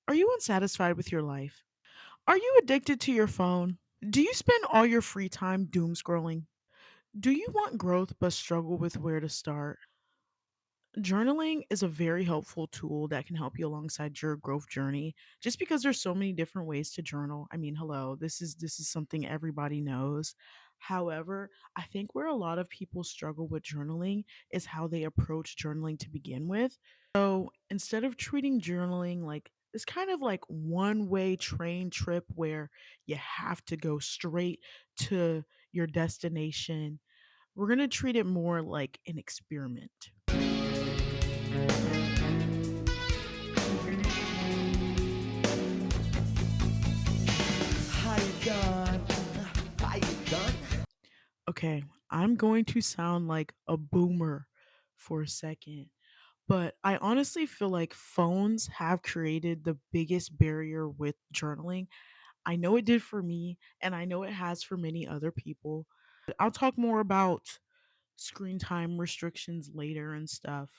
Are you unsatisfied with your life? Are you addicted to your phone? Do you spend all your free time doom scrolling? Do you want growth but struggle with where to start? Journaling is a very helpful tool that can help you alongside your growth journey. Just because there's so many different ways to journal. I mean, hello, this is something everybody knows. However, I think where a lot of people struggle with journaling is how they approach journaling to begin with. So, instead of treating journaling like it's kind of like one-way train trip where you have to go straight to your destination, we're going to treat it more like an experiment. How you done? How you done? Okay, I'm going to sound like a boomer for a second, but I honestly feel like phones have created the biggest barrier with journaling. I know it did for me, and I know it has for many other people. I'll talk more about screen time restrictions later and stuff.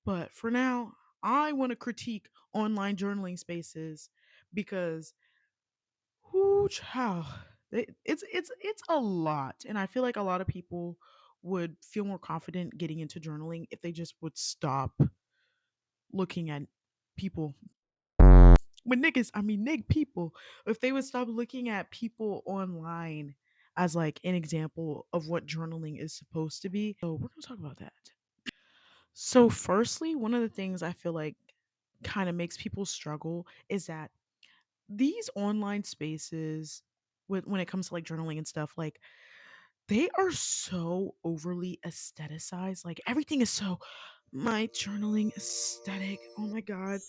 But for now, I want to critique online journaling spaces because whoo child. It's a lot. And I feel like a lot of people would feel more confident getting into journaling if they just would stop looking at people. When niggas, I mean nig people, if they would stop looking at people online as like an example of what journaling is supposed to be. So we're gonna talk about that. So firstly, one of the things I feel like kind of makes people struggle is that these online spaces when it comes to like journaling and stuff, like they are so overly aestheticized. Like everything is so my journaling aesthetic. Oh my god.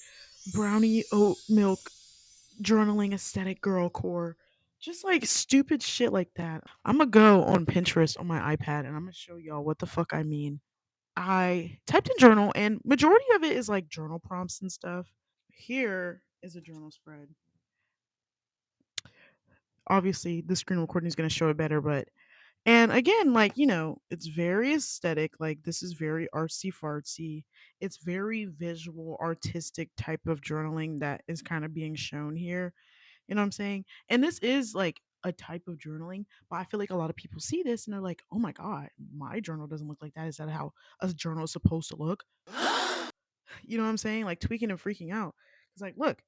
Brownie oat milk journaling aesthetic girl core. Just like stupid shit like that. I'm gonna go on Pinterest on my iPad and I'm gonna show y'all what the fuck I mean. I typed in journal and majority of it is like journal prompts and stuff. Here is a journal spread. Obviously, the screen recording is going to show it better, but and again, like, it's very aesthetic. Like, this is very artsy fartsy. It's very visual, artistic type of journaling that is kind of being shown here. You know what I'm saying? And this is like a type of journaling, but I feel like a lot of people see this and they're like, oh my God, my journal doesn't look like that. Is that how a journal is supposed to look? You know what I'm saying? Like, tweaking and freaking out. It's like, look,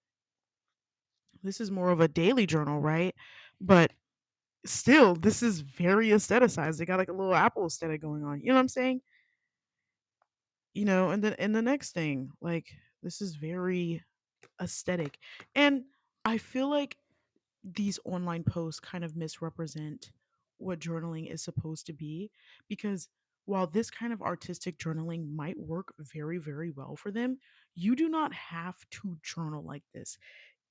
this is more of a daily journal, right? But still, this is very aestheticized. They got like a little Apple aesthetic going on. You know what I'm saying? And the next thing, like this is very aesthetic. And I feel like these online posts kind of misrepresent what journaling is supposed to be because while this kind of artistic journaling might work very, very well for them, you do not have to journal like this.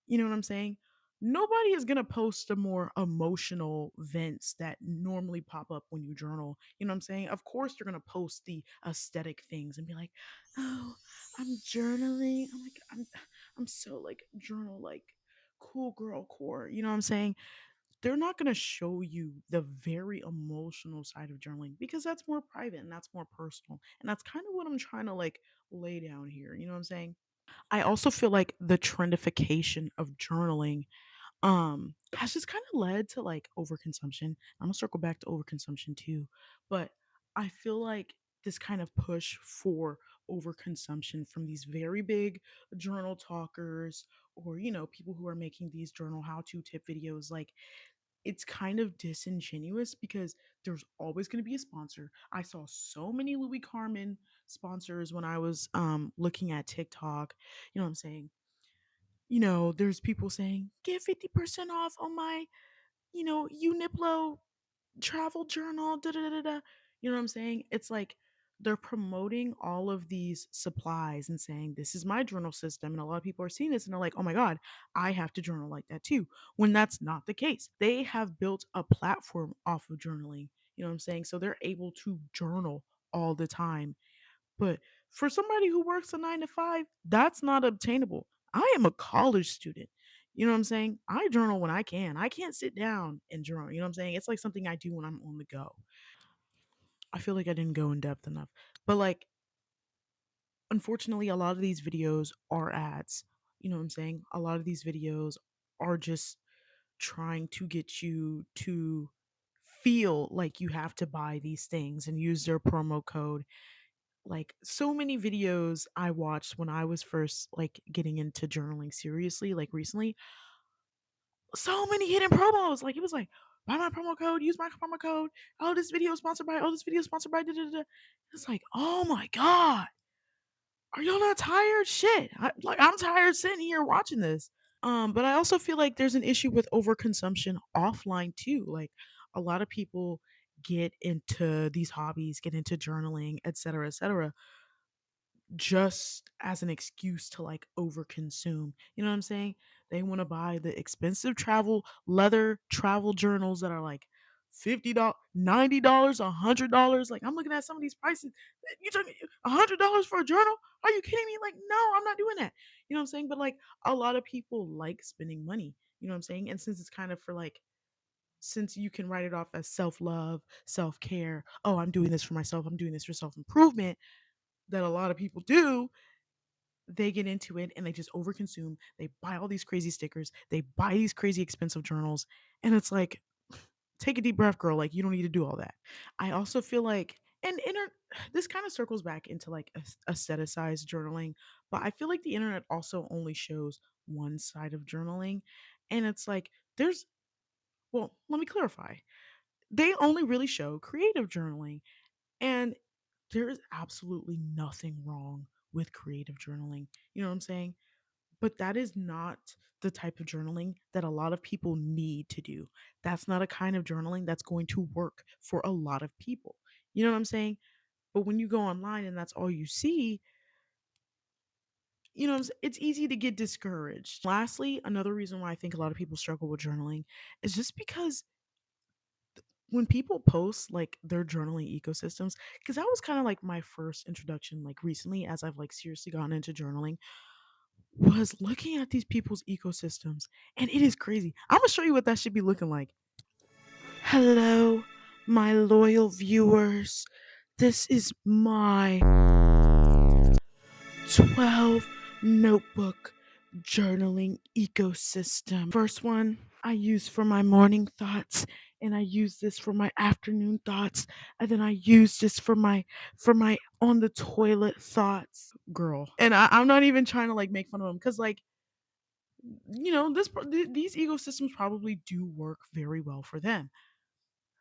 You know what I'm saying? Nobody is gonna post the more emotional vents that normally pop up when you journal. You know what I'm saying? Of course, you're gonna post the aesthetic things and be like, "Oh, I'm journaling. I'm so like journal like cool girl core." You know what I'm saying? They're not gonna show you the very emotional side of journaling because that's more private and that's more personal. And that's kind of what I'm trying to like lay down here. You know what I'm saying? I also feel like the trendification of journaling has just kind of led to like overconsumption. I'm gonna circle back to overconsumption too, but I feel like this kind of push for overconsumption from these very big journal talkers or people who are making these journal how to tip videos, like it's kind of disingenuous because there's always going to be a sponsor. I saw so many Louis Carmen sponsors when I was looking at TikTok. You know what I'm saying? There's people saying, get 50% off on my, Uniplo travel journal. Da, da, da, da. Da." You know what I'm saying? It's like they're promoting all of these supplies and saying, this is my journal system. And a lot of people are seeing this and they're like, oh my God, I have to journal like that too. When that's not the case. They have built a platform off of journaling. You know what I'm saying? So they're able to journal all the time, but for somebody who works a 9 to 5, that's not obtainable. I am a college student. You know what I'm saying? I journal when I can. I can't sit down and journal. You know what I'm saying? It's like something I do when I'm on the go. I feel like I didn't go in depth enough. But like, unfortunately, a lot of these videos are ads. You know what I'm saying? A lot of these videos are just trying to get you to feel like you have to buy these things and use their promo code. Like so many videos I watched when I was first like getting into journaling seriously, like recently, so many hidden promos. Like it was like, buy my promo code, use my promo code. Oh, this video is sponsored by. Oh, this video is sponsored by. Da, da, da. It's like, oh my god, are y'all not tired? Shit, I'm tired sitting here watching this. But I also feel like there's an issue with overconsumption offline too. Like a lot of people get into these hobbies, get into journaling, et cetera, just as an excuse to like overconsume. You know what I'm saying? They want to buy the expensive travel leather travel journals that are like $50, $90, $100. Like I'm looking at some of these prices. You took $100 for a journal? Are you kidding me? Like, no, I'm not doing that. You know what I'm saying? But like a lot of people like spending money. You know what I'm saying? And since it's kind of for like since you can write it off as self love, self care, oh, I'm doing this for myself, I'm doing this for self improvement, that a lot of people do, they get into it and they just overconsume. They buy all these crazy stickers, they buy these crazy expensive journals, and it's like, take a deep breath, girl. Like you don't need to do all that. I also feel like, this kind of circles back into like aestheticized journaling, but I feel like the internet also only shows one side of journaling, and it's like there's well, let me clarify. They only really show creative journaling, and there is absolutely nothing wrong with creative journaling. You know what I'm saying? But that is not the type of journaling that a lot of people need to do. That's not a kind of journaling that's going to work for a lot of people. You know what I'm saying? But when you go online and that's all you see, it's easy to get discouraged. Lastly, another reason why I think a lot of people struggle with journaling is just because when people post like their journaling ecosystems, because that was kind of like my first introduction, like recently, as I've like seriously gotten into journaling, was looking at these people's ecosystems, and it is crazy. I'm gonna show you what that should be looking like. Hello, my loyal viewers. This is my 12 notebook journaling ecosystem. First one I use for my morning thoughts, and I use this for my afternoon thoughts, and then I use this for my on the toilet thoughts. Girl. And I'm not even trying to like make fun of them, because like, these ecosystems probably do work very well for them.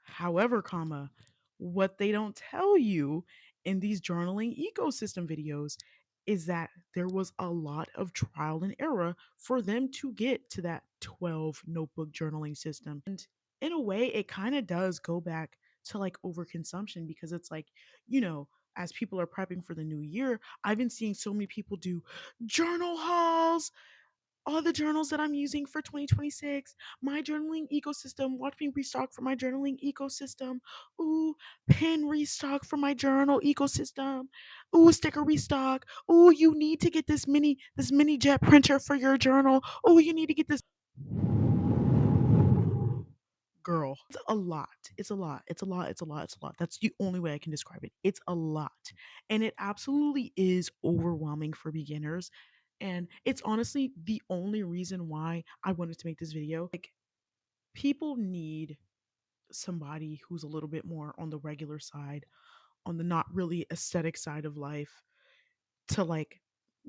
However, comma, what they don't tell you in these journaling ecosystem videos is that there was a lot of trial and error for them to get to that 12 notebook journaling system. And in a way, it kind of does go back to like overconsumption, because it's like, you know, as people are prepping for the new year, I've been seeing so many people do journal hauls, all the journals that I'm using for 2026, my journaling ecosystem. Watch me restock for my journaling ecosystem. Ooh, pen restock for my journal ecosystem. Ooh, sticker restock. Ooh, you need to get this mini jet printer for your journal. Ooh, you need to get this. Girl, it's a lot. It's a lot. It's a lot. It's a lot. It's a lot. That's the only way I can describe it. It's a lot. And it absolutely is overwhelming for beginners. And it's honestly the only reason why I wanted to make this video. Like, people need somebody who's a little bit more on the regular side, on the not really aesthetic side of life, to like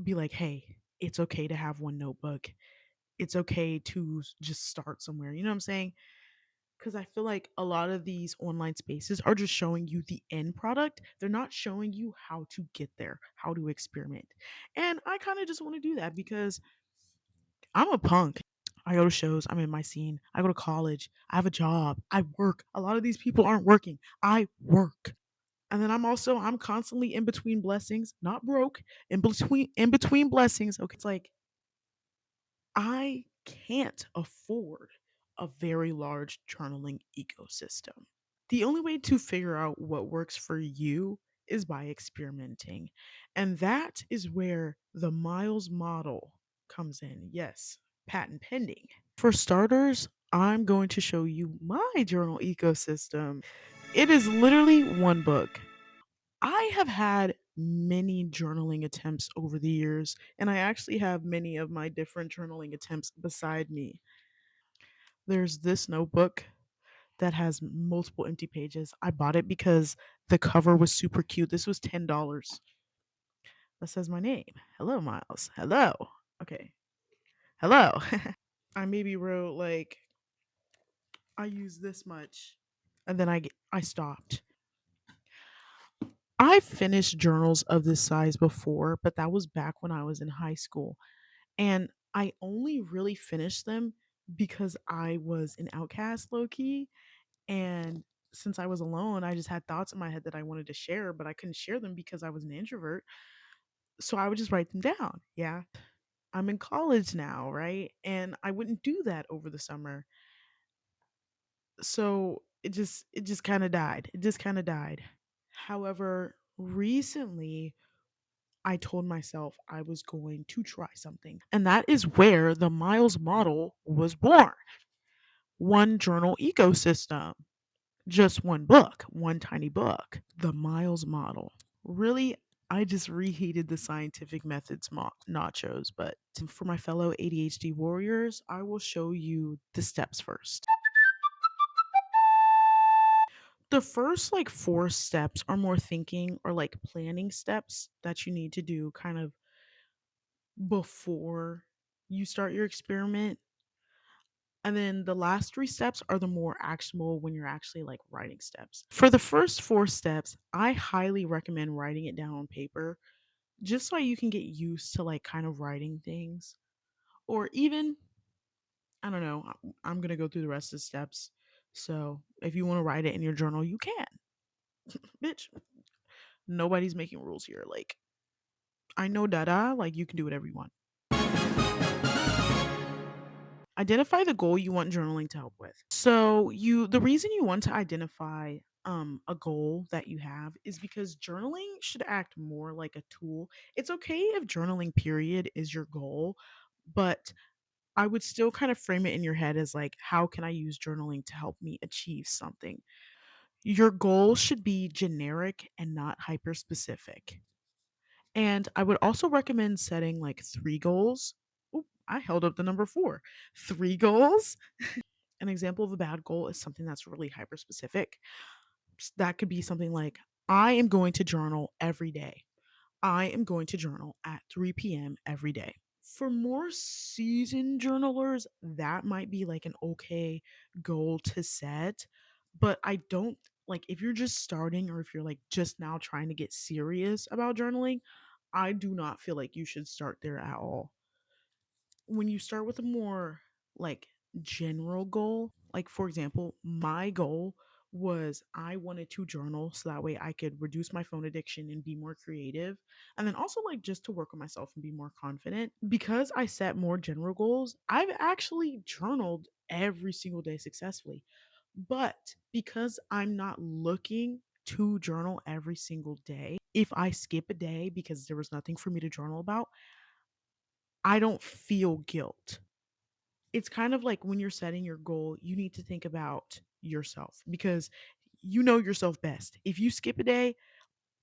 be like, hey, it's okay to have one notebook. It's okay to just start somewhere. You know what I'm saying? Because I feel like a lot of these online spaces are just showing you the end product. They're not showing you how to get there, how to experiment. And I kind of just want to do that because I'm a punk. I go to shows, I'm in my scene, I go to college, I have a job, I work. A lot of these people aren't working. I work. And then I'm constantly in between blessings, not broke, in between blessings. Okay. It's like I can't afford a very large journaling ecosystem. The only way to figure out what works for you is by experimenting. And that is where the Miles model comes in. Yes, patent pending. For starters, I'm going to show you my journal ecosystem. It is literally one book. I have had many journaling attempts over the years, and I actually have many of my different journaling attempts beside me. There's this notebook that has multiple empty pages. I bought it because the cover was super cute. This was $10. That says my name. Hello, Miles. Hello. Okay. Hello. I maybe wrote like I use this much, and then I stopped. I've finished journals of this size before, but that was back when I was in high school. And I only really finished them because I was an outcast low key. And since I was alone, I just had thoughts in my head that I wanted to share, but I couldn't share them because I was an introvert. So I would just write them down. Yeah. I'm in college now, right? And I wouldn't do that over the summer. So it just kind of died. It just kind of died. However, recently I told myself I was going to try something. And that is where the Miles model was born. One journal ecosystem, just one book, one tiny book. The Miles model. Really, I just reheated the scientific methods nachos, but for my fellow ADHD warriors, I will show you the steps first. The first like four steps are more thinking or like planning steps that you need to do kind of before you start your experiment. And then the last three steps are the more actionable when you're actually like writing steps. For the first four steps, I highly recommend writing it down on paper just so you can get used to like kind of writing things. Or even, I don't know, I'm going to go through the rest of the steps. So if you want to write it in your journal, you can. Bitch, nobody's making rules here. Like, I know dada, like, you can do whatever you want. Identify the goal you want journaling to help with. So the reason you want to identify a goal that you have is because journaling should act more like a tool. It's okay if journaling period is your goal, but I would still kind of frame it in your head as like, how can I use journaling to help me achieve something? Your goal should be generic and not hyper specific. And I would also recommend setting like three goals. Oop, I held up the number four. Three goals. An example of a bad goal is something that's really hyper specific. That could be something like, I am going to journal every day. I am going to journal at 3 p.m. every day. For more seasoned journalers, that might be like an okay goal to set. But I don't like if you're just starting or if you're like just now trying to get serious about journaling, I do not feel like you should start there at all. When you start with a more like general goal, like for example, my goal was I wanted to journal so that way I could reduce my phone addiction and be more creative. And then also like just to work on myself and be more confident. Because I set more general goals, I've actually journaled every single day successfully. But because I'm not looking to journal every single day, if I skip a day because there was nothing for me to journal about, I don't feel guilt. It's kind of like when you're setting your goal, you need to think about yourself because you know yourself best. If you skip a day,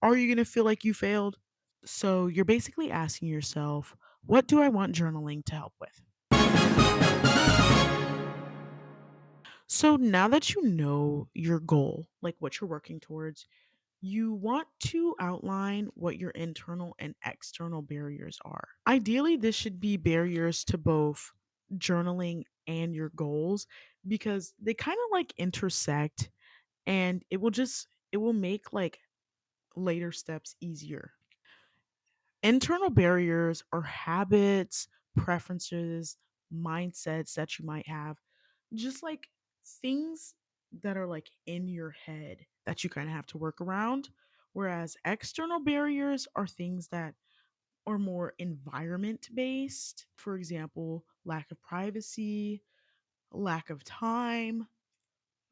are you going to feel like you failed? So you're basically asking yourself, what do I want journaling to help with? So now that you know your goal, like what you're working towards, you want to outline what your internal and external barriers are. Ideally, this should be barriers to both journaling and your goals because they kind of like intersect and it will make like later steps easier. Internal barriers are habits, preferences, mindsets that you might have, just like things that are like in your head that you kind of have to work around. Whereas external barriers are things that are more environment based. For example, lack of privacy, lack of time,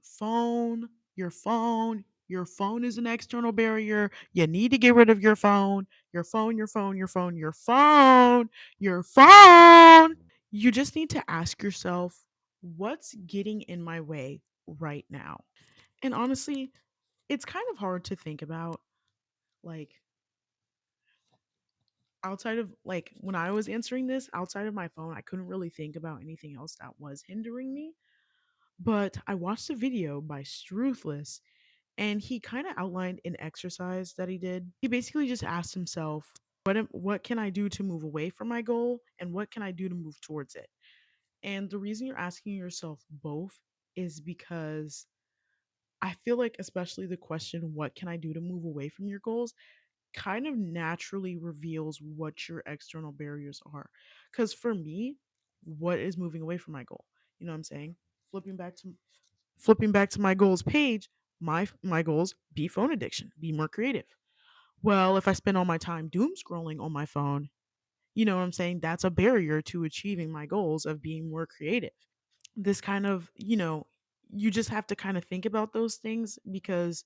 phone, your phone. Your phone is an external barrier. You need to get rid of your phone. Your phone, your phone, your phone, your phone, your phone. You just need to ask yourself, what's getting in my way right now? And honestly, it's kind of hard to think about like outside of like when I was answering this, outside of my phone, I couldn't really think about anything else that was hindering me. But I watched a video by Struthless and he kind of outlined an exercise that he did. He basically just asked himself, what can I do to move away from my goal and what can I do to move towards it? And the reason you're asking yourself both is because I feel like especially the question what can I do to move away from your goals kind of naturally reveals what your external barriers are. Cuz for me, what is moving away from my goal? You know what I'm saying? Flipping back to flipping back to my goals page, my goals be phone addiction, be more creative. Well, if I spend all my time doom scrolling on my phone, you know what I'm saying? That's a barrier to achieving my goals of being more creative. This kind of, you just have to kind of think about those things because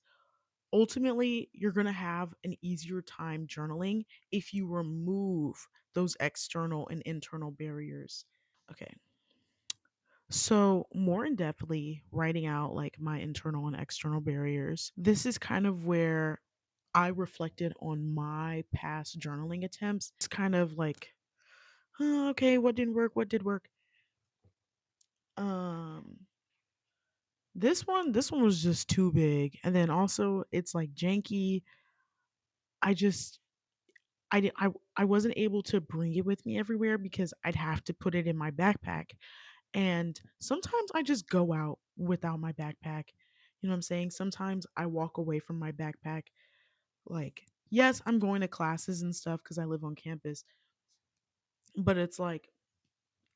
ultimately you're going to have an easier time journaling if you remove those external and internal barriers. Okay. So, more in depthly writing out like my internal and external barriers. This is kind of where I reflected on my past journaling attempts. It's kind of like, okay, what didn't work? What did work? Um, this one was just too big, and then also it's like janky. I just I did I wasn't able to bring it with me everywhere because I'd have to put it in my backpack. And sometimes I just go out without my backpack. You know what I'm saying? Sometimes I walk away from my backpack. Like, yes, I'm going to classes and stuff because I live on campus, but it's like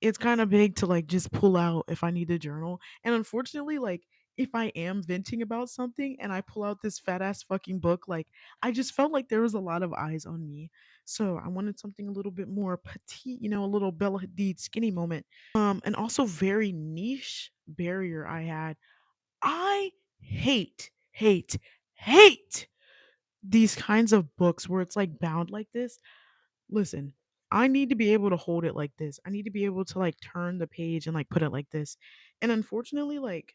it's kind of big to like just pull out if I need to journal. And unfortunately, like if I am venting about something and I pull out this fat ass fucking book, like I just felt like there was a lot of eyes on me. So I wanted something a little bit more petite, a little Bella Hadid skinny moment. And also very niche barrier I had. I hate, hate, hate these kinds of books where it's like bound like this. Listen, I need to be able to hold it like this. I need to be able to like turn the page and like put it like this. And unfortunately, like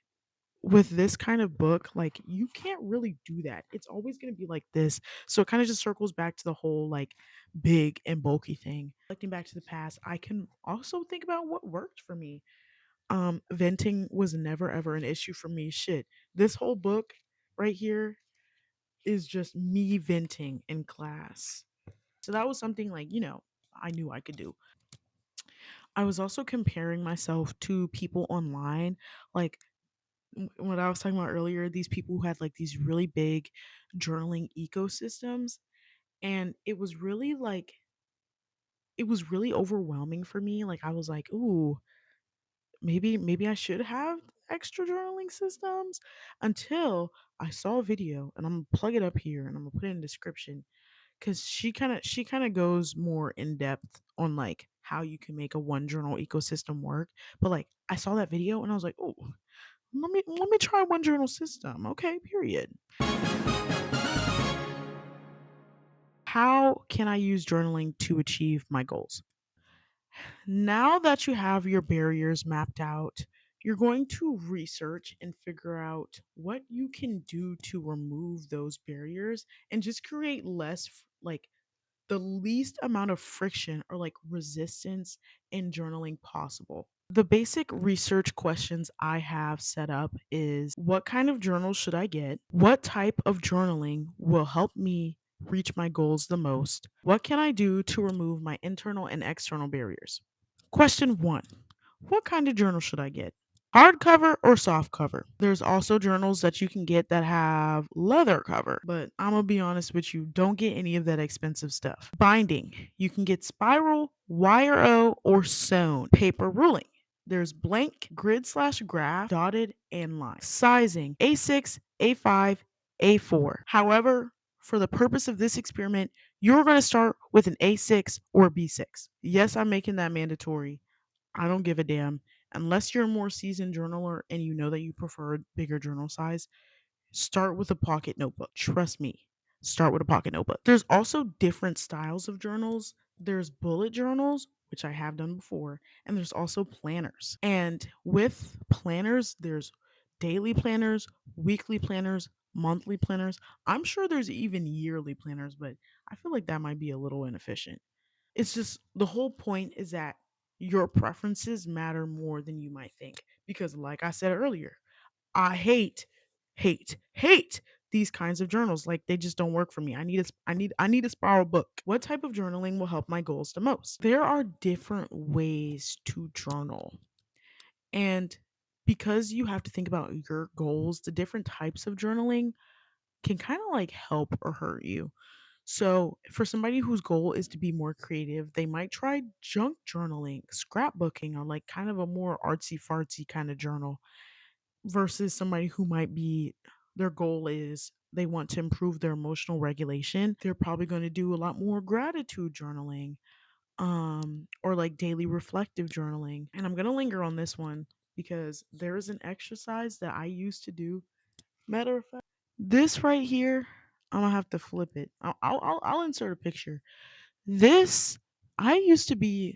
with this kind of book, like you can't really do that. It's always going to be like this. So it kind of just circles back to the whole like big and bulky thing. Looking back to the past, I can also think about what worked for me. Venting was never ever an issue for me. Shit. This whole book right here is just me venting in class. So that was something like, I knew I could do. I was also comparing myself to people online. Like what I was talking about earlier, these people who had like these really big journaling ecosystems. And it was really overwhelming for me. Like I was like, ooh, maybe I should have extra journaling systems until I saw a video and I'm gonna plug it up here and I'm gonna put it in the description because she kind of goes more in depth on like how you can make a one journal ecosystem work. But like I saw that video and I was like, oh, let me try one journal system. Okay, period. How can I use journaling to achieve my goals? Now that you have your barriers mapped out, you're going to research and figure out what you can do to remove those barriers and just create like the least amount of friction or like resistance in journaling possible. The basic research questions I have set up is what kind of journal should I get? What type of journaling will help me reach my goals the most? What can I do to remove my internal and external barriers? Question 1. What kind of journal should I get? Hardcover or soft cover? There's also journals that you can get that have leather cover, but I'm gonna be honest with you, don't get any of that expensive stuff. Binding, you can get spiral, wire O, or sewn. Paper ruling. There's blank, grid slash graph, dotted, and line. Sizing A6, A5, A4. However, for the purpose of this experiment, you're going to start with an A6 or B6. Yes, I'm making that mandatory. I don't give a damn. Unless you're a more seasoned journaler and you know that you prefer a bigger journal size, start with a pocket notebook. Trust me, start with a pocket notebook. There's also different styles of journals. There's bullet journals, which I have done before, and there's also planners. And with planners, there's daily planners, weekly planners, monthly planners. I'm sure there's even yearly planners, but I feel like that might be a little inefficient. It's just the whole point is that your preferences matter more than you might think. Because, like I said earlier, I hate these kinds of journals. Like they just don't work for me. I need a spiral book. What type of journaling will help my goals the most? There are different ways to journal. And because you have to think about your goals, the different types of journaling can kind of like help or hurt you. So, for somebody whose goal is to be more creative, they might try junk journaling, scrapbooking, or like kind of a more artsy fartsy kind of journal versus somebody who might be their goal is they want to improve their emotional regulation. They're probably going to do a lot more gratitude journaling or like daily reflective journaling. And I'm going to linger on this one because there is an exercise that I used to do. Matter of fact, this right here, I'm gonna have to flip it. I'll insert a picture. This I used to be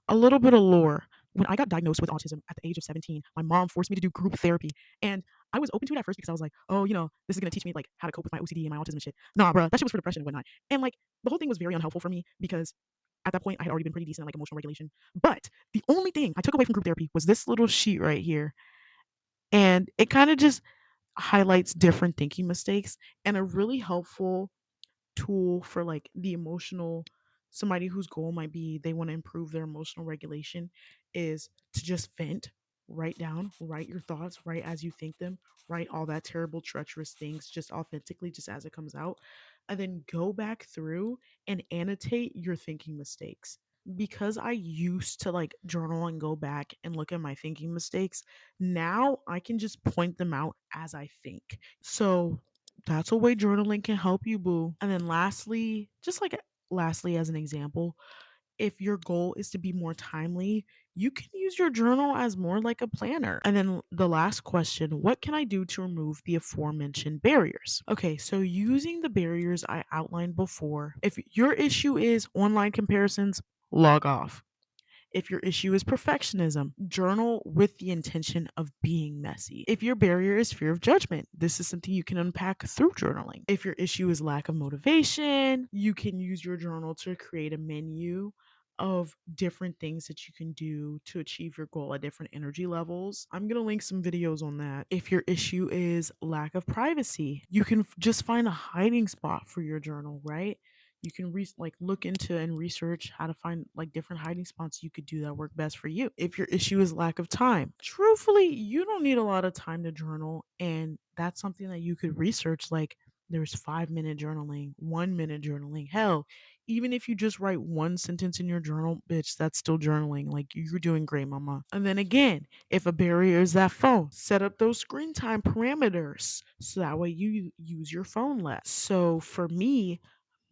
a little bit of lore. When I got diagnosed with autism at the age of 17, my mom forced me to do group therapy. And I was open to it at first because I was like, oh, this is going to teach me like how to cope with my OCD and my autism and shit. Nah, bro, that shit was for depression and whatnot. And like the whole thing was very unhelpful for me because at that point I had already been pretty decent at like emotional regulation. But the only thing I took away from group therapy was this little sheet right here. And it kind of just highlights different thinking mistakes and a really helpful tool for like the emotional somebody whose goal might be they want to improve their emotional regulation is to just vent, write down, write your thoughts, write as you think them, write all that terrible treacherous things just authentically just as it comes out, and then go back through and annotate your thinking mistakes. Because I used to like journal and go back and look at my thinking mistakes, now I can just point them out as I think. So that's a way journaling can help you, boo. And then lastly, lastly as an example, if your goal is to be more timely, you can use your journal as more like a planner. And then the last question, what can I do to remove the aforementioned barriers? Okay, so using the barriers I outlined before, if your issue is online comparisons, log off. If your issue is perfectionism, journal with the intention of being messy. If your barrier is fear of judgment, this is something you can unpack through journaling. If your issue is lack of motivation, you can use your journal to create a menu of different things that you can do to achieve your goal at different energy levels. I'm going to link some videos on that. If your issue is lack of privacy, you can just find a hiding spot for your journal, right? You can like look into and research how to find like different hiding spots you could do that work best for you. If your issue is lack of time, truthfully, you don't need a lot of time to journal, and that's something that you could research. Like there's 5 minute journaling, 1 minute journaling. Hell, even if you just write one sentence in your journal, bitch, that's still journaling. Like you're doing great, mama. And then again, if a barrier is that phone, set up those screen time parameters so that way you use your phone less. So for me,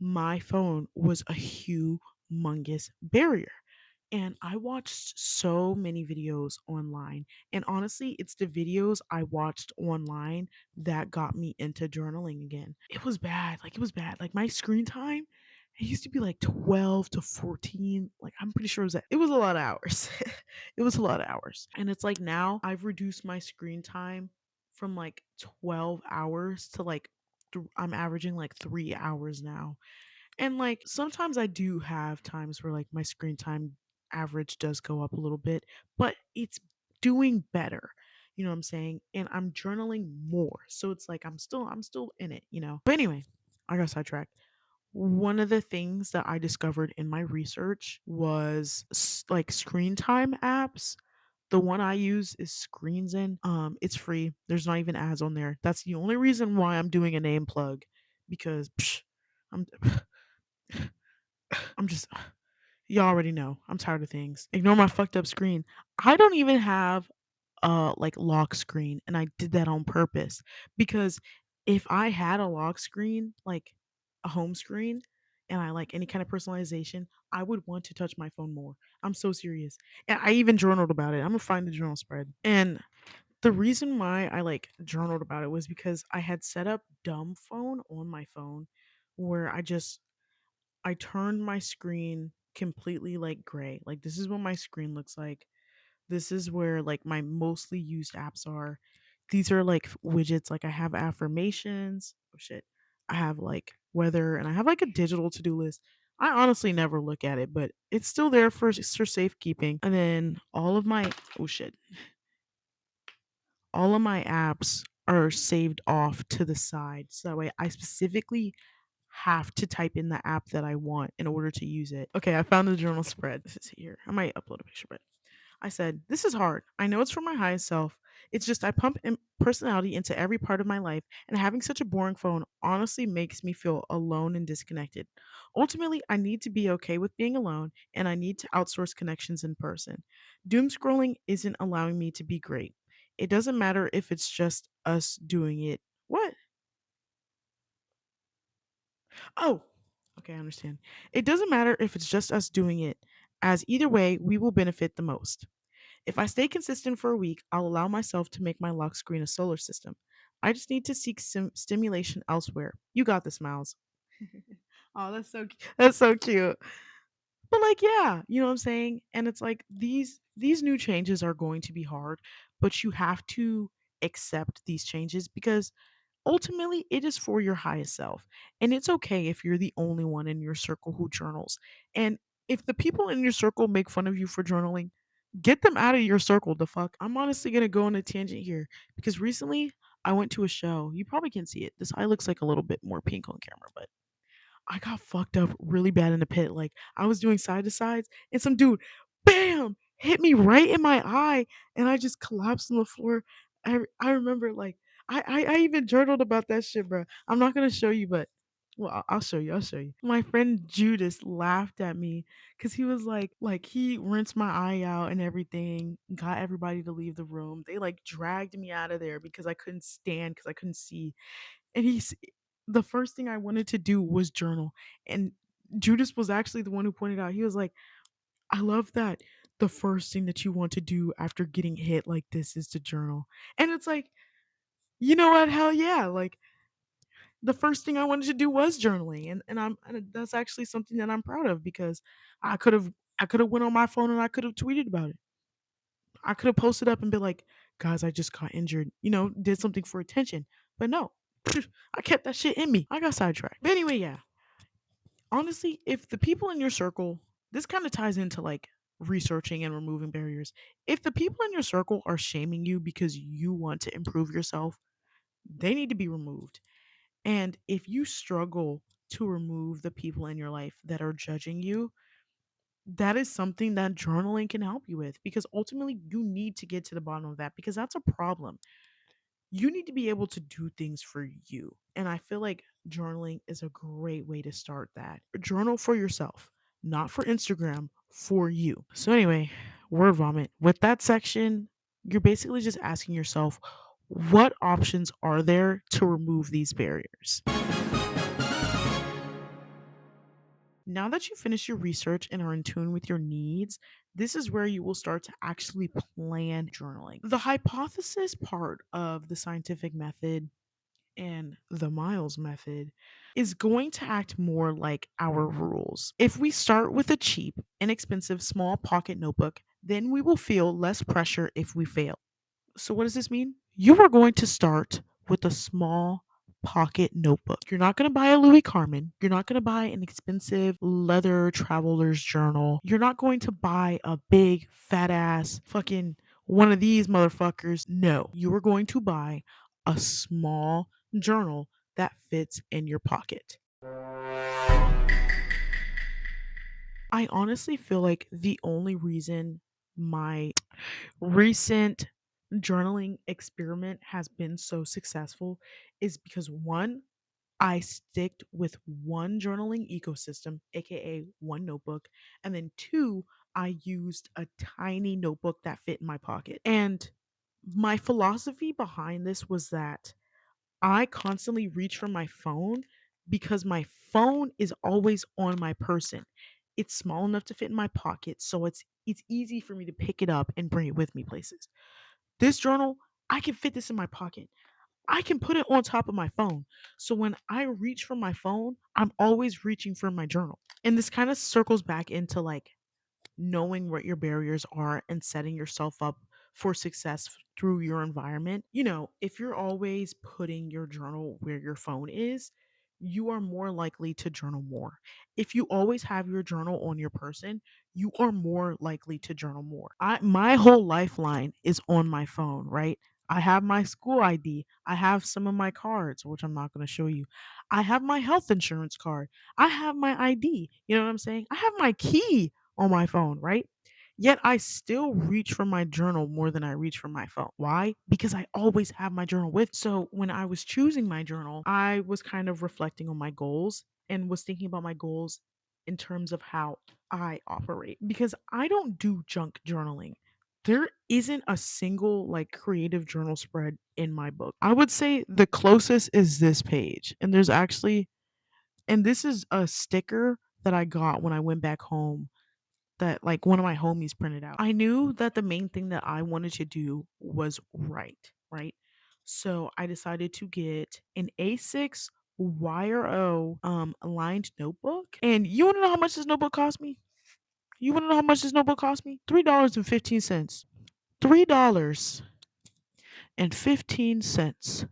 my phone was a humongous barrier. And I watched so many videos online. And honestly, it's the videos I watched online that got me into journaling again. It was bad. Like, it was bad. Like, my screen time, it used to be like 12 to 14. Like, I'm pretty sure it was a lot of hours. It was a lot of hours. And it's like now I've reduced my screen time from like 12 hours to like, I'm averaging like 3 hours now. And like sometimes I do have times where like my screen time average does go up a little bit, but it's doing better. You know what I'm saying? And I'm journaling more. So it's like I'm still in it. But anyway, I got sidetracked. One of the things that I discovered in my research was like screen time apps. The one I use is Screens In. It's free. There's not even ads on there. That's the only reason why I'm doing a name plug because I'm I'm just you already know. I'm tired of things. Ignore my fucked up screen. I don't even have a like lock screen and I did that on purpose because if I had a lock screen, like a home screen, and I like any kind of personalization, I would want to touch my phone more. I'm so serious. And I even journaled about it. I'm gonna find the journal spread. And the reason why I like journaled about it was because I had set up dumb phone on my phone where I turned my screen completely like gray. Like this is what my screen looks like. This is where like my mostly used apps are. These are like widgets. Like I have affirmations. Oh shit. I have like weather and I have like a digital to-do list. I honestly never look at it, but it's still there for safekeeping. And then oh shit, all of my apps are saved off to the side. So that way I specifically have to type in the app that I want in order to use it. Okay, I found the journal spread. This is here. I might upload a picture, but I said, "This is hard. I know it's for my highest self. It's just I pump personality into every part of my life, and having such a boring phone honestly makes me feel alone and disconnected. Ultimately, I need to be okay with being alone, and I need to outsource connections in person. Doom scrolling isn't allowing me to be great. It doesn't matter if it's just us doing it. What? Oh, okay, I understand. It doesn't matter if it's just us doing it, as either way, we will benefit the most. If I stay consistent for a week, I'll allow myself to make my lock screen a solar system. I just need to seek stimulation elsewhere. You got this, Miles." Oh, that's so cute. But like, yeah, you know what I'm saying? And it's like these new changes are going to be hard, but you have to accept these changes because ultimately it is for your highest self. And it's okay if you're the only one in your circle who journals. And if the people in your circle make fun of you for journaling, get them out of your circle. The fuck. I'm honestly gonna go on a tangent here because recently I went to a show. You probably can see it. This eye looks like a little bit more pink on camera, but I got fucked up really bad in the pit. Like I was doing side to sides, and some dude, bam, hit me right in my eye, and I just collapsed on the floor. I remember like I even journaled about that shit, bro. I'm not gonna show you, but well, I'll show you. I'll show you. My friend Judas laughed at me because he was like he rinsed my eye out and everything, got everybody to leave the room. They like dragged me out of there because I couldn't stand because I couldn't see, and the first thing I wanted to do was journal. And Judas was actually the one who pointed out, he was like, "I love that the first thing that you want to do after getting hit like this is to journal." And it's like, you know what? Hell yeah. Like the first thing I wanted to do was journaling. And that's actually something that I'm proud of because I could have I could have went on my phone and I could have tweeted about it. I could have posted up and been like, "Guys, I just got injured," did something for attention. But no, I kept that shit in me. I got sidetracked. But anyway, yeah. Honestly, if the people in your circle, this kind of ties into like researching and removing barriers. If the people in your circle are shaming you because you want to improve yourself, they need to be removed. And if you struggle to remove the people in your life that are judging you, that is something that journaling can help you with because ultimately you need to get to the bottom of that because that's a problem. You need to be able to do things for you. And I feel like journaling is a great way to start that. Journal for yourself, not for Instagram, for you. So, anyway, word vomit. With that section, you're basically just asking yourself, what options are there to remove these barriers? Now that you finish your research and are in tune with your needs, this is where you will start to actually plan journaling. The hypothesis part of the scientific method and the Miles method is going to act more like our rules. If we start with a cheap, inexpensive, small pocket notebook, then we will feel less pressure if we fail. So, what does this mean? You are going to start with a small pocket notebook. You're not going to buy a Louis Carmen. You're not going to buy an expensive leather traveler's journal. You're not going to buy a big, fat ass fucking one of these motherfuckers. No, you are going to buy a small journal that fits in your pocket. I honestly feel like the only reason my recent journaling experiment has been so successful is because one, I sticked with one journaling ecosystem, aka one notebook, and then two, I used a tiny notebook that fit in my pocket. And my philosophy behind this was that I constantly reach for my phone because my phone is always on my person. It's small enough to fit in my pocket, so it's easy for me to pick it up and bring it with me places. This journal, I can fit this in my pocket. I can put it on top of my phone. So when I reach for my phone, I'm always reaching for my journal. And this kind of circles back into like knowing what your barriers are and setting yourself up for success through your environment. If you're always putting your journal where your phone is, you are more likely to journal more. If you always have your journal on your person, you are more likely to journal more. My whole lifeline is on my phone, right? I have my school ID. I have some of my cards, which I'm not going to show you. I have my health insurance card. I have my ID. You know what I'm saying? I have my key on my phone, right? Yet I still reach for my journal more than I reach for my phone. Why? Because I always have my journal with. So when I was choosing my journal, I was kind of reflecting on my goals and was thinking about my goals in terms of how I operate because I don't do junk journaling. There isn't a single like creative journal spread in my book. I would say the closest is this page. And there's actually and this is a sticker that I got when I went back home that like one of my homies printed out. I knew that the main thing that I wanted to do was write, right? So I decided to get an A6 YRO lined notebook. And you want to know how much this notebook cost me? You want to know how much this notebook cost me? $3.15. $3.15.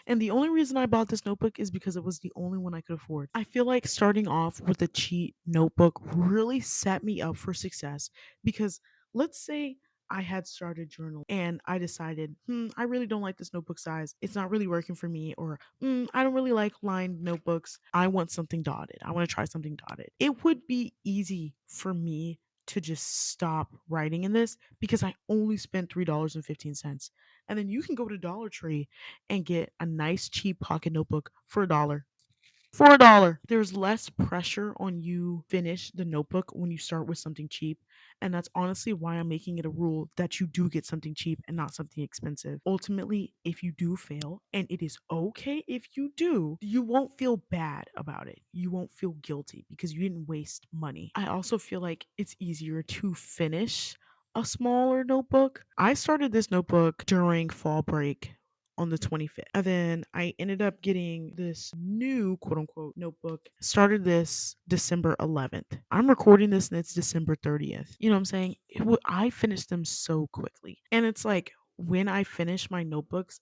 And the only reason I bought this notebook is because it was the only one I could afford. I feel like starting off with a cheap notebook really set me up for success because let's say I had started journaling and I decided, I really don't like this notebook size. It's not really working for me. Or, I don't really like lined notebooks. I want something dotted. I want to try something dotted. It would be easy for me to just stop writing in this because I only spent $3.15. And then you can go to Dollar Tree and get a nice cheap pocket notebook for $1. For $1. There's less pressure on you finish the notebook when you start with something cheap. And that's honestly why I'm making it a rule that you do get something cheap and not something expensive. Ultimately, if you do fail, and it is okay if you do, you won't feel bad about it. You won't feel guilty because you didn't waste money. I also feel like it's easier to finish a smaller notebook. I started this notebook during fall break on the 25th. And then I ended up getting this new quote unquote notebook. Started this December 11th. I'm recording this and it's December 30th. You know what I'm saying? I finished them so quickly. And it's like when I finish my notebooks,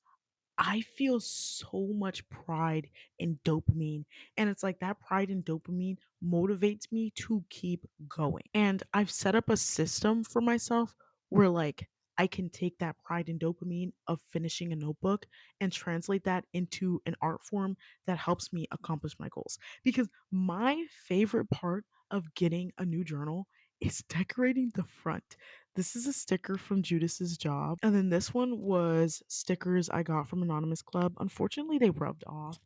I feel so much pride and dopamine. And it's like that pride and dopamine motivates me to keep going. And I've set up a system for myself where, like, I can take that pride and dopamine of finishing a notebook and translate that into an art form that helps me accomplish my goals. Because my favorite part of getting a new journal is decorating the front. This is a sticker from Judas's Job. And then this one was stickers I got from Anonymous Club. Unfortunately, they rubbed off.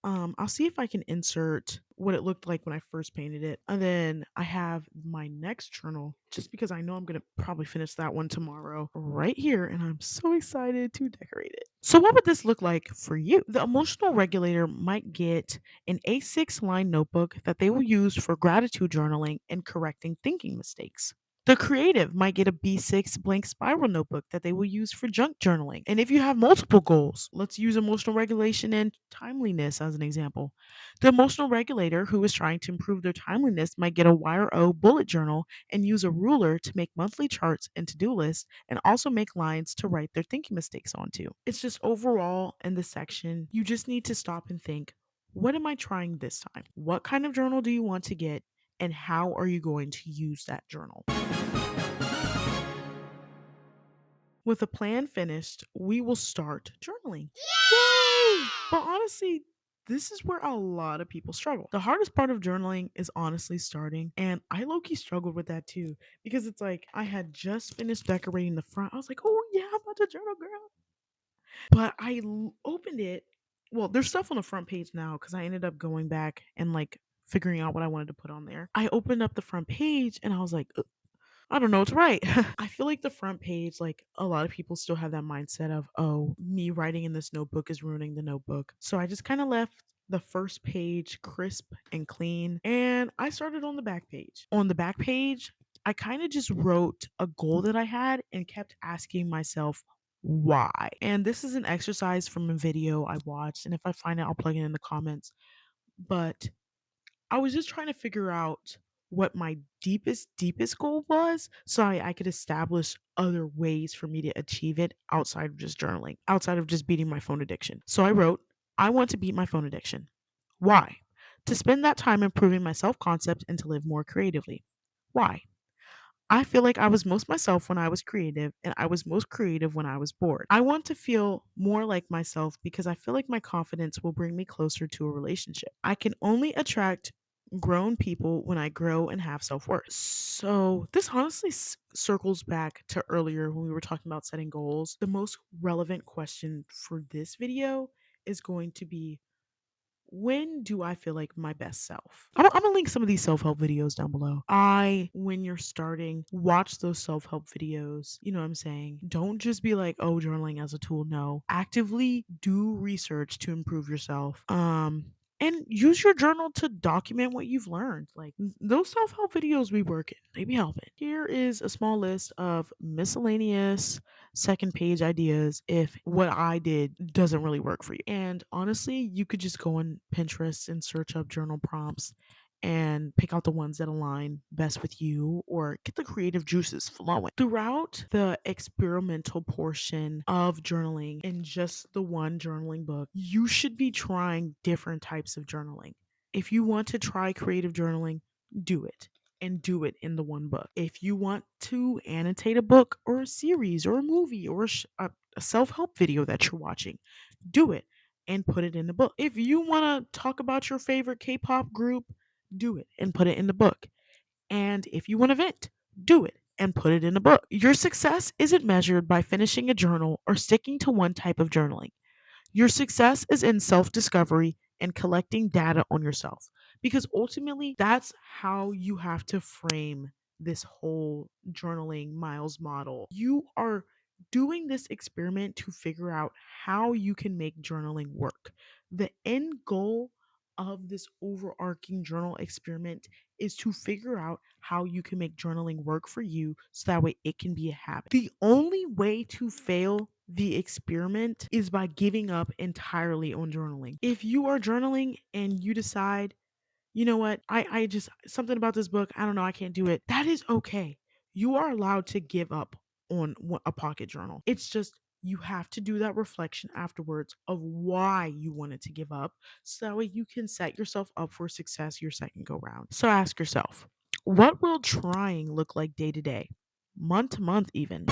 I'll see if I can insert what it looked like when I first painted it. And then I have my next journal, just because I know I'm gonna probably finish that one tomorrow, right here, and I'm so excited to decorate it. So, what would this look like for you? The emotional regulator might get an A6 line notebook that they will use for gratitude journaling and correcting thinking mistakes. The creative might get a B6 blank spiral notebook that they will use for junk journaling. And if you have multiple goals, let's use emotional regulation and timeliness as an example. The emotional regulator who is trying to improve their timeliness might get a Wire O bullet journal and use a ruler to make monthly charts and to do lists and also make lines to write their thinking mistakes onto. It's just overall in this section, you just need to stop and think, what am I trying this time? What kind of journal do you want to get? And how are you going to use that journal? With a plan finished, we will start journaling. Yay! But honestly, this is where a lot of people struggle. The hardest part of journaling is honestly starting, and I low key struggled with that too because it's like I had just finished decorating the front. I was like, oh yeah, I'm about to journal, girl. But opened it. Well, there's stuff on the front page now because I ended up going back and like figuring out what I wanted to put on there. I opened up the front page and I was like, I don't know what's right. I feel like the front page, like a lot of people still have that mindset of, oh, me writing in this notebook is ruining the notebook. So I just kind of left the first page crisp and clean and I started on the back page. On the back page, I kind of just wrote a goal that I had and kept asking myself, why? And this is an exercise from a video I watched. And if I find it, I'll plug it in the comments. But I was just trying to figure out what my deepest goal was so I could establish other ways for me to achieve it outside of just journaling, outside of just beating my phone addiction. So I wrote, I want to beat my phone addiction. Why? To spend that time improving my self concept and to live more creatively. Why? I feel like I was most myself when I was creative, and I was most creative when I was bored. I want to feel more like myself because I feel like my confidence will bring me closer to a relationship. I can only attract grown people when I grow and have self worth. So, this honestly circles back to earlier when we were talking about setting goals. The most relevant question for this video is going to be, when do I feel like my best self? I'm gonna link some of these self help videos down below. When you're starting, watch those self help videos. You know what I'm saying? Don't just be like, oh, journaling as a tool. No, actively do research to improve yourself. And use your journal to document what you've learned. Like those self help videos be working, they be helping. Here is a small list of miscellaneous second page ideas if what I did doesn't really work for you. And honestly, you could just go on Pinterest and search up journal prompts and pick out the ones that align best with you or get the creative juices flowing. Throughout the experimental portion of journaling in just the one journaling book, you should be trying different types of journaling. If you want to try creative journaling, do it and do it in the one book. If you want to annotate a book or a series or a movie or a self help video that you're watching, do it and put it in the book. If you want to talk about your favorite K pop group, do it and put it in the book. And if you want to vent, do it and put it in the book. Your success isn't measured by finishing a journal or sticking to one type of journaling. Your success is in self discovery and collecting data on yourself because ultimately that's how you have to frame this whole journaling Miles model. You are doing this experiment to figure out how you can make journaling work. The end goal of this overarching journal experiment is to figure out how you can make journaling work for you so that way it can be a habit. The only way to fail the experiment is by giving up entirely on journaling. If you are journaling and you decide, you know what, I just, something about this book, I don't know, I can't do it, that is okay. You are allowed to give up on a pocket journal. It's just you have to do that reflection afterwards of why you wanted to give up so that way you can set yourself up for success your second go round. So ask yourself, what will trying look like day to day, month to month even?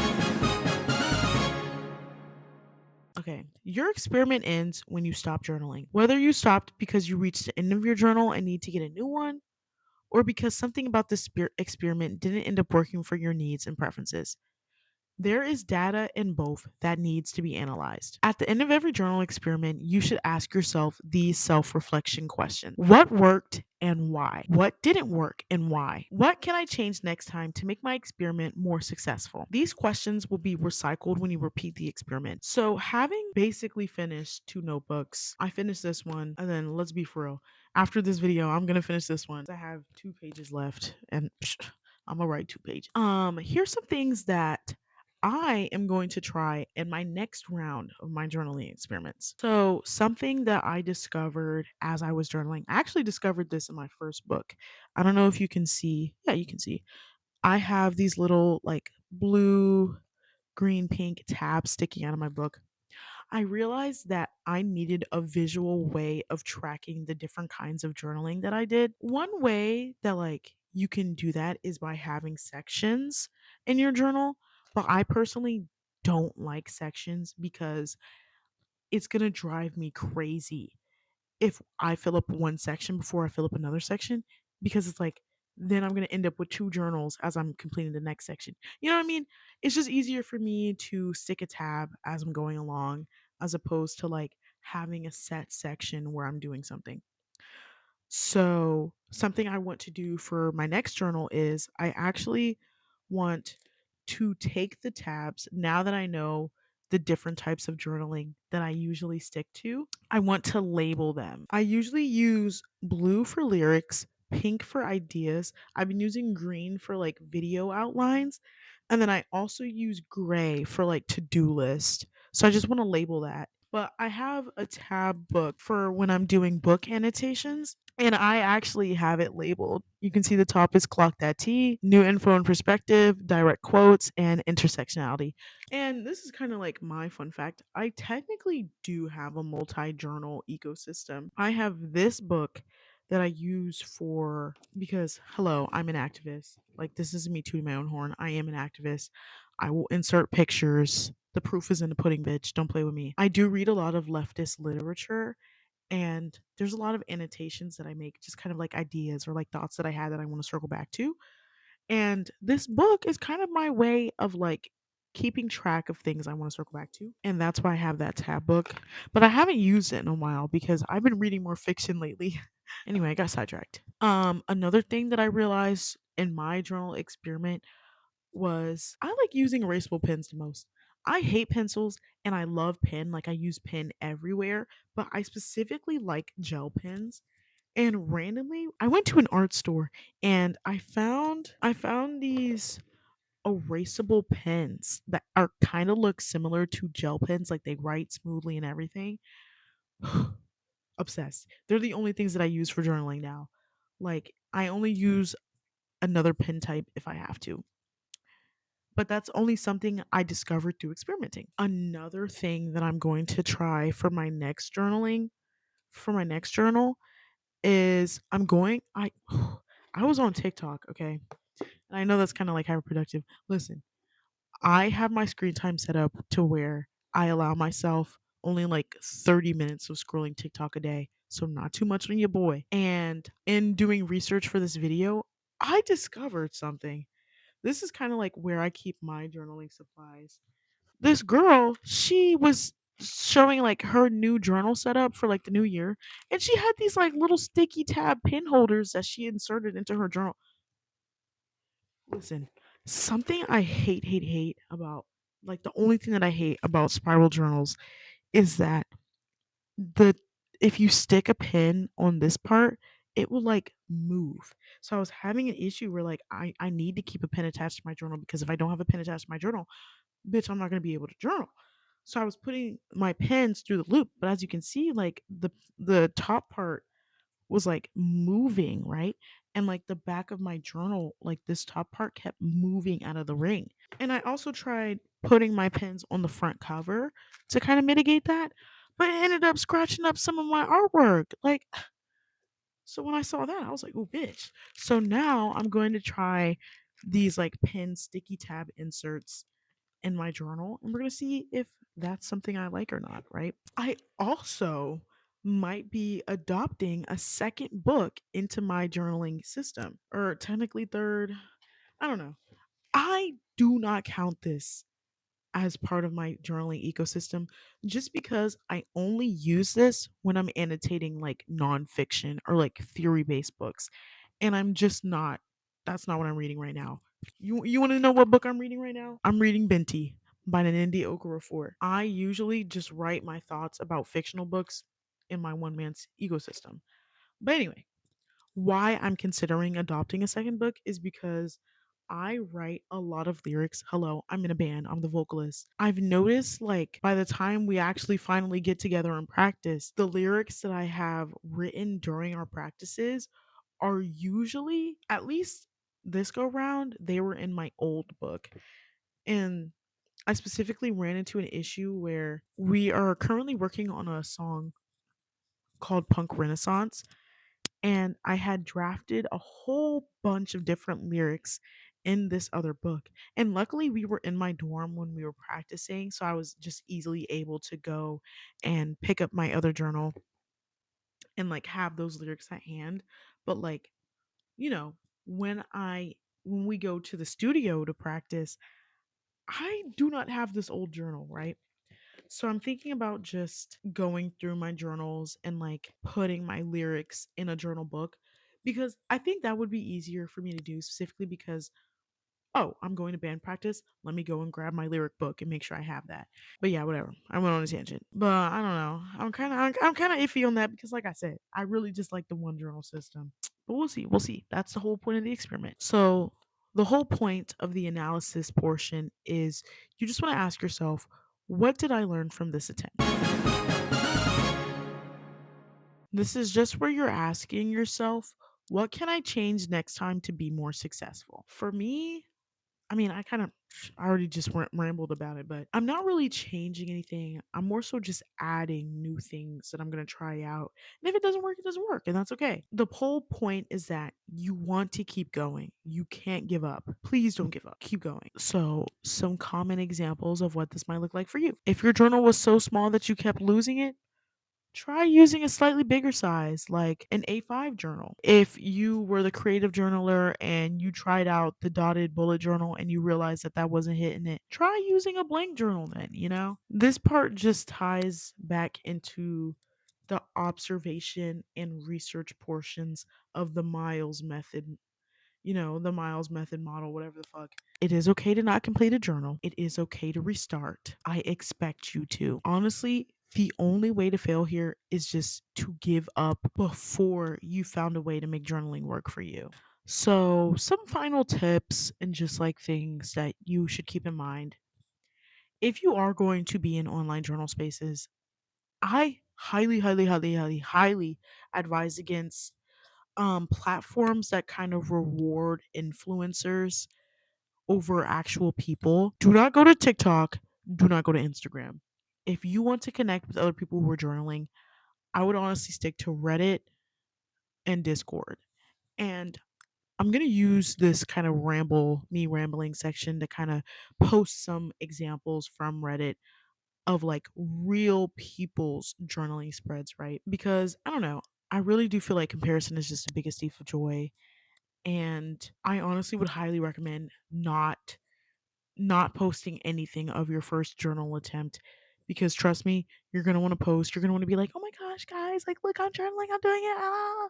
Okay, your experiment ends when you stop journaling. Whether you stopped because you reached the end of your journal and need to get a new one, or because something about this experiment didn't end up working for your needs and preferences. There is data in both that needs to be analyzed. At the end of every journal experiment, you should ask yourself these self reflection questions: what worked and why? What didn't work and why? What can I change next time to make my experiment more successful? These questions will be recycled when you repeat the experiment. So, having basically finished two notebooks, I finished this one, and then let's be for real. After this video, I'm gonna finish this one. I have 2 pages left, and I'm gonna write 2 pages. Here's some things that I am going to try in my next round of my journaling experiments. So, something that I discovered as I was journaling, I actually discovered this in my first book. I don't know if you can see. Yeah, you can see. I have these little like blue, green, pink tabs sticking out of my book. I realized that I needed a visual way of tracking the different kinds of journaling that I did. One way that like you can do that is by having sections in your journal, but I personally don't like sections because it's going to drive me crazy if I fill up one section before I fill up another section, because it's like then I'm going to end up with two journals as I'm completing the next section. You know what I mean? It's just easier for me to stick a tab as I'm going along as opposed to like having a set section where I'm doing something. So, something I want to do for my next journal is I actually want to take the tabs now that I know the different types of journaling that I usually stick to. I want to label them. I usually use blue for lyrics, pink for ideas. I've been using green for like video outlines. And then I also use gray for like to do list. So I just want to label that. but I have a tab book for when I'm doing book annotations. And I actually have it labeled. You can see the top is clocked at T, new info and perspective, direct quotes, and intersectionality. And this is kind of like my fun fact. I technically do have a multi journal ecosystem. I have this book that I use for because hello, I'm an activist. Like this is me tooting my own horn. I am an activist. I will insert pictures. The proof is in the pudding, bitch. Don't play with me. I do read a lot of leftist literature and there's a lot of annotations that I make, just kind of like ideas or like thoughts that I had that I want to circle back to. And this book is kind of my way of like keeping track of things I want to circle back to. And that's why I have that tab book. But I haven't used it in a while because I've been reading more fiction lately. Anyway, I got sidetracked. Another thing that I realized in my journal experiment was I like using erasable pens the most. I hate pencils and I love pen, like I use pen everywhere, but I specifically like gel pens. And randomly, I went to an art store and I found these erasable pens that are kind of look similar to gel pens, like they write smoothly and everything. Obsessed. They're the only things that I use for journaling now. Like I only use another pen type if I have to, but that's only something I discovered through experimenting. Another thing that I'm going to try for my next journal is I was on TikTok, okay? And I know that's kind of like hyperproductive. Listen, I have my screen time set up to where I allow myself only like 30 minutes of scrolling TikTok a day. So not too much on your boy. And in doing research for this video, I discovered something. This is kind of like where I keep my journaling supplies. This girl, she was showing like her new journal setup for like the new year, and she had these like little sticky tab pin holders that she inserted into her journal. Listen, something I hate about like the only thing that I hate about spiral journals is that the if you stick a pin on this part, it will like move. So I was having an issue where like I need to keep a pen attached to my journal because if I don't have a pen attached to my journal, bitch, I'm not gonna be able to journal. So I was putting my pens through the loop, but as you can see, like the top part was like moving, right? And like the back of my journal, like this top part kept moving out of the ring. And I also tried putting my pens on the front cover to kind of mitigate that, but it ended up scratching up some of my artwork. Like, so when I saw that, I was like, oh, bitch. So now I'm going to try these like pen sticky tab inserts in my journal and we're going to see if that's something I like or not, right? I also might be adopting a second book into my journaling system, or technically third. I don't know. I do not count this as part of my journaling ecosystem just because I only use this when I'm annotating like nonfiction or like theory based books. And I'm just not, that's not what I'm reading right now. You want to know what book I'm reading right now? I'm reading Binti by Nanindi Okorafor. I usually just write my thoughts about fictional books in my one man's ecosystem. But anyway, why I'm considering adopting a second book is because I write a lot of lyrics. Hello, I'm in a band, I'm the vocalist. I've noticed, like, by the time we actually finally get together and practice, the lyrics that I have written during our practices are usually, at least this go round, they were in my old book. And I specifically ran into an issue where we are currently working on a song called Punk Renaissance and I had drafted a whole bunch of different lyrics in this other book. And luckily, we were in my dorm when we were practicing, so I was just easily able to go and pick up my other journal and like have those lyrics at hand. But like, you know, when we go to the studio to practice, I do not have this old journal, right? So I'm thinking about just going through my journals and like putting my lyrics in a journal book because I think that would be easier for me to do specifically because oh, I'm going to band practice. Let me go and grab my lyric book and make sure I have that. But yeah, whatever. I went on a tangent. But I don't know. I'm kind of iffy on that because like I said, I really just like the one journal system. But we'll see. We'll see. That's the whole point of the experiment. So the whole point of the analysis portion is you just want to ask yourself What did I learn from this attempt? This is just where you're asking yourself, what can I change next time to be more successful? For me, I mean, I already just rambled about it, but I'm not really changing anything. I'm more so just adding new things that I'm going to try out. And if it doesn't work, it doesn't work. And that's okay. The whole point is that you want to keep going. You can't give up. Please don't give up. Keep going. So, some common examples of what this might look like for you. If your journal was so small that you kept losing it, try using a slightly bigger size, like an A5 journal. If you were the creative journaler and you tried out the dotted bullet journal and you realized that that wasn't hitting it, try using a blank journal then, you know? This part just ties back into the observation and research portions of the Miles method, the Miles method model, whatever the fuck. It is okay to not complete a journal. It is okay to restart. I expect you to. Honestly, the only way to fail here is just to give up before you found a way to make journaling work for you. So, some final tips and just like things that you should keep in mind. If you are going to be in online journal spaces, I highly, highly, highly, highly, highly advise against platforms that kind of reward influencers over actual people. Do not go to TikTok. Do not go to Instagram. If you want to connect with other people who are journaling, I would honestly stick to Reddit and Discord. And I'm going to use this kind of me rambling section to kind of post some examples from Reddit of like real people's journaling spreads, right? Because I don't know, I really do feel like comparison is just the biggest thief of joy. And I honestly would highly recommend not posting anything of your first journal attempt, because trust me, you're going to want to post, you're going to want to be like, oh my gosh guys, like look, I'm journaling, I'm doing it, ah.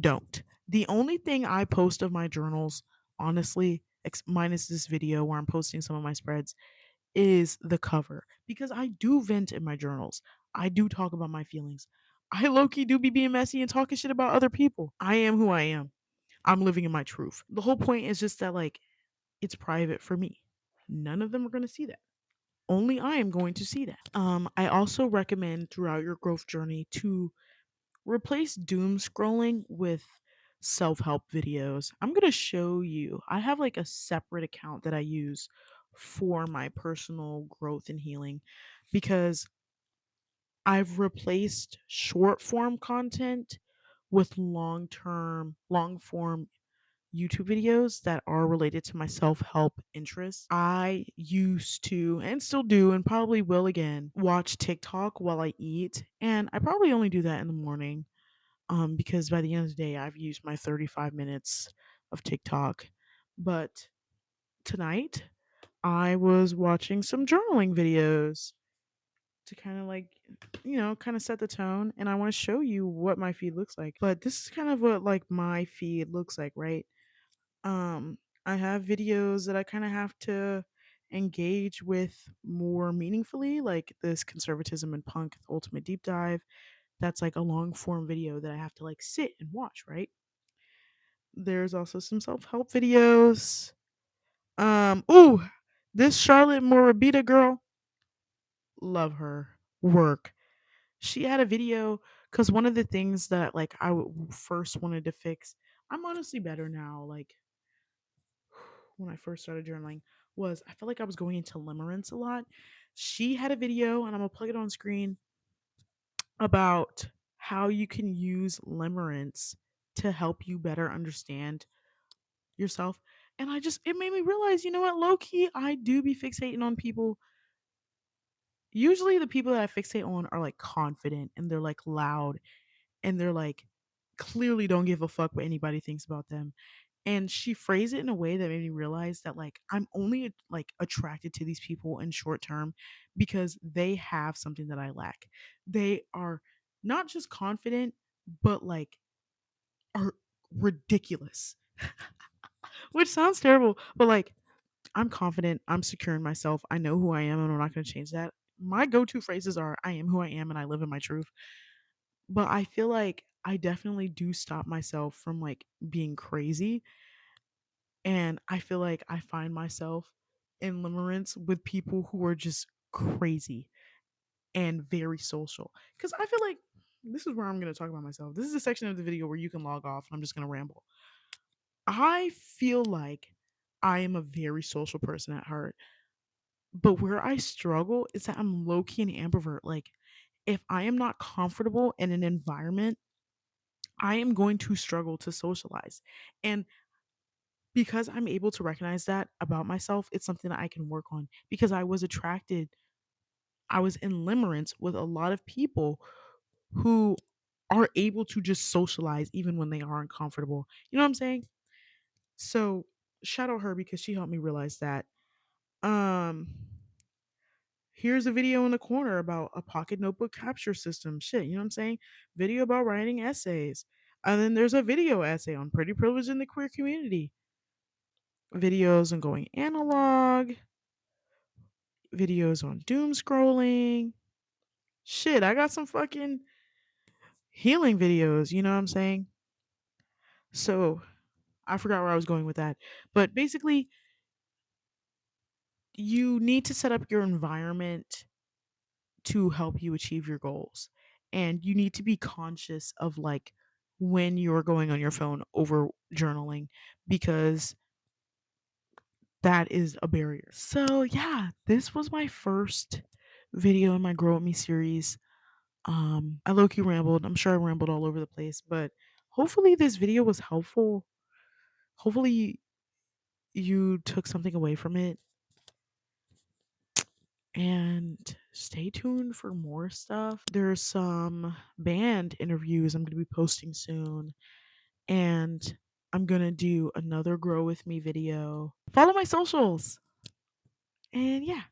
Don't The only thing I post of my journals, honestly, minus this video where I'm posting some of my spreads, is the cover, because I do vent in my journals. I do talk about my feelings. I low-key do be being messy and talking shit about other people. I am who I am. I'm living in my truth. The whole point is just that, like, it's private for me. None of them are going to see that. Only I am going to see that. I also recommend throughout your growth journey to replace doom scrolling with self help videos. I'm going to show you. I have like a separate account that I use for my personal growth and healing, because I've replaced short form content with long form YouTube videos that are related to my self help interests. I used to, and still do, and probably will again, watch TikTok while I eat. And I probably only do that in the morning, because by the end of the day, I've used my 35 minutes of TikTok. But tonight, I was watching some journaling videos to kind of like, kind of set the tone. And I want to show you what my feed looks like. But this is kind of what like my feed looks like, right? Um, I have videos that I kind of have to engage with more meaningfully, like this conservatism and punk the ultimate deep dive. That's like a long form video that I have to like sit and watch, right? There's also some self-help videos. Ooh, this Charlotte Morabita girl, love her work. She had a video, because one of the things that like first wanted to fix, I'm honestly better now, like when I first started journaling, was I felt like I was going into limerence a lot. She had a video, and I'm gonna plug it on screen, about how you can use limerence to help you better understand yourself. And it made me realize, you know what, low key, I do be fixating on people. Usually, the people that I fixate on are like confident and they're like loud and they're like clearly don't give a fuck what anybody thinks about them. And she phrased it in a way that made me realize that like I'm only like attracted to these people in short term because they have something that I lack. They are not just confident, but like are ridiculous. Which sounds terrible, but like I'm confident, I'm secure in myself, I know who I am, and I'm not going to change that. My go-to phrases are I am who I am and I live in my truth. But I feel like I definitely do stop myself from like being crazy. And I feel like I find myself in limerence with people who are just crazy and very social. Because I feel like this is where I'm going to talk about myself. This is a section of the video where you can log off and I'm just going to ramble. I feel like I am a very social person at heart, but where I struggle is that I'm low key an ambivert. Like, if I am not comfortable in an environment, I am going to struggle to socialize. And because I'm able to recognize that about myself, it's something that I can work on because I was in limerence with a lot of people who are able to just socialize even when they aren't comfortable. You know what I'm saying? So shout out her because she helped me realize that. Um, Here's a video in the corner about a pocket notebook capture system. Shit, you know what I'm saying? Video about writing essays. And then there's a video essay on pretty privilege in the queer community. Videos on going analog, videos on doom scrolling. Shit, I got some fucking healing videos, you know what I'm saying? So I forgot where I was going with that. But basically, you need to set up your environment to help you achieve your goals. And you need to be conscious of like when you're going on your phone over journaling because that is a barrier. So, yeah, this was my first video in my Grow With Me series. I low key rambled. I'm sure I rambled all over the place, but hopefully this video was helpful. Hopefully you took something away from it and stay tuned for more stuff. There's some band interviews I'm going to be posting soon, and I'm going to do another Grow With Me video. Follow my socials. And yeah,